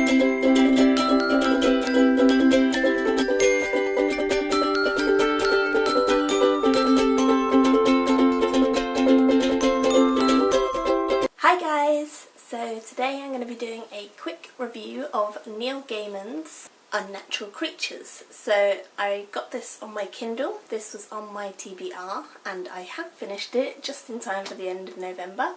Hi guys! So today I'm going to be doing a quick review of Neil Gaiman's Unnatural Creatures. So I got this on my Kindle, this was on my TBR, and I have finished it just in time for the end of November.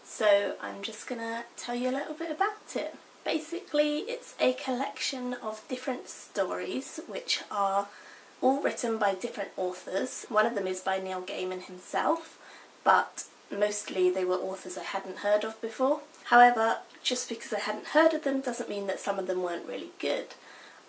So I'm just going to tell you a little bit about it. Basically it's a collection of different stories which are all written by different authors. One of them is by Neil Gaiman himself, but mostly they were authors I hadn't heard of before. However, just because I hadn't heard of them doesn't mean that some of them weren't really good.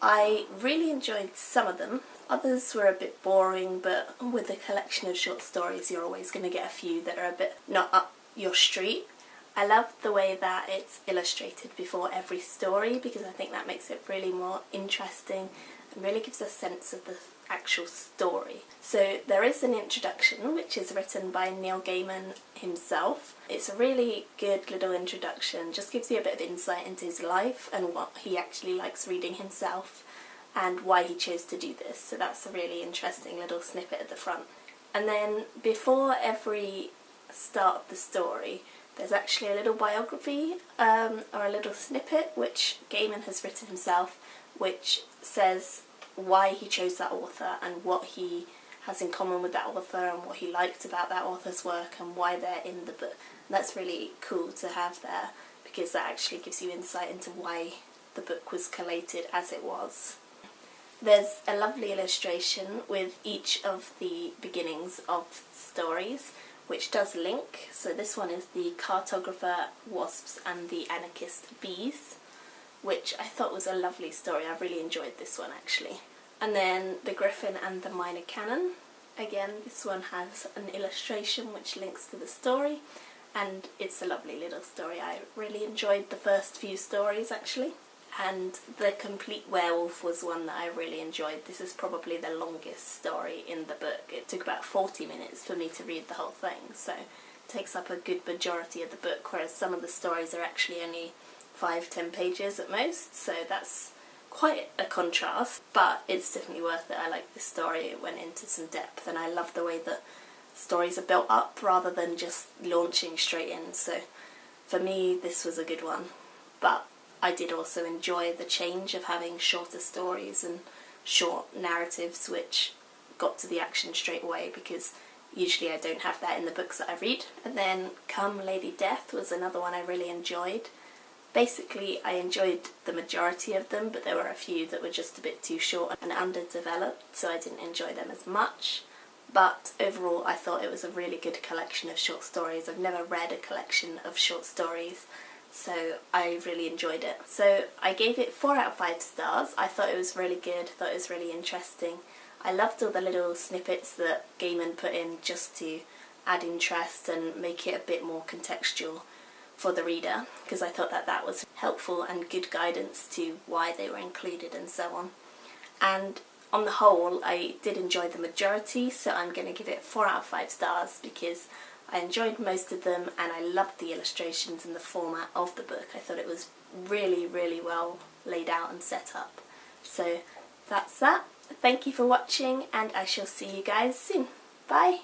I really enjoyed some of them. Others were a bit boring, but with a collection of short stories you're always going to get a few that are a bit not up your street. I love the way that it's illustrated before every story because I think that makes it really more interesting and really gives a sense of the actual story. So there is an introduction which is written by Neil Gaiman himself. It's a really good little introduction, just gives you a bit of insight into his life and what he actually likes reading himself and why he chose to do this. So that's a really interesting little snippet at the front. And then before every start of the story there's actually a little biography or a little snippet which Gaiman has written himself, which says why he chose that author and what he has in common with that author and what he liked about that author's work and why they're in the book. And that's really cool to have there because that actually gives you insight into why the book was collated as it was. There's a lovely illustration with each of the beginnings of stories which does link. So this one is the cartographer wasps and the anarchist bees, which I thought was a lovely story. I really enjoyed this one actually. And then the griffin and the minor canon. Again, this one has an illustration which links to the story and it's a lovely little story. I really enjoyed the first few stories actually. And the complete werewolf was one that I really enjoyed. This is probably the longest story in the book. It took about 40 minutes for me to read the whole thing, so it takes up a good majority of the book, whereas some of the stories are actually only 5-10 pages at most, so that's quite a contrast, but it's definitely worth it. I like this story, it went into some depth, and I love the way that stories are built up rather than just launching straight in, so for me this was a good one. But I did also enjoy the change of having shorter stories and short narratives which got to the action straight away, because usually I don't have that in the books that I read. And then Come Lady Death was another one I really enjoyed. Basically I enjoyed the majority of them, but there were a few that were just a bit too short and underdeveloped, so I didn't enjoy them as much. But overall I thought it was a really good collection of short stories. I've never read a collection of short stories, so I really enjoyed it. So I gave it 4 out of 5 stars. I thought it was really good, thought it was really interesting. I loved all the little snippets that Gaiman put in just to add interest and make it a bit more contextual for the reader, because I thought that that was helpful and good guidance to why they were included and so on. And on the whole I did enjoy the majority, so I'm going to give it 4 out of 5 stars because I enjoyed most of them and I loved the illustrations and the format of the book. I thought it was really, really well laid out and set up. So that's that. Thank you for watching and I shall see you guys soon. Bye!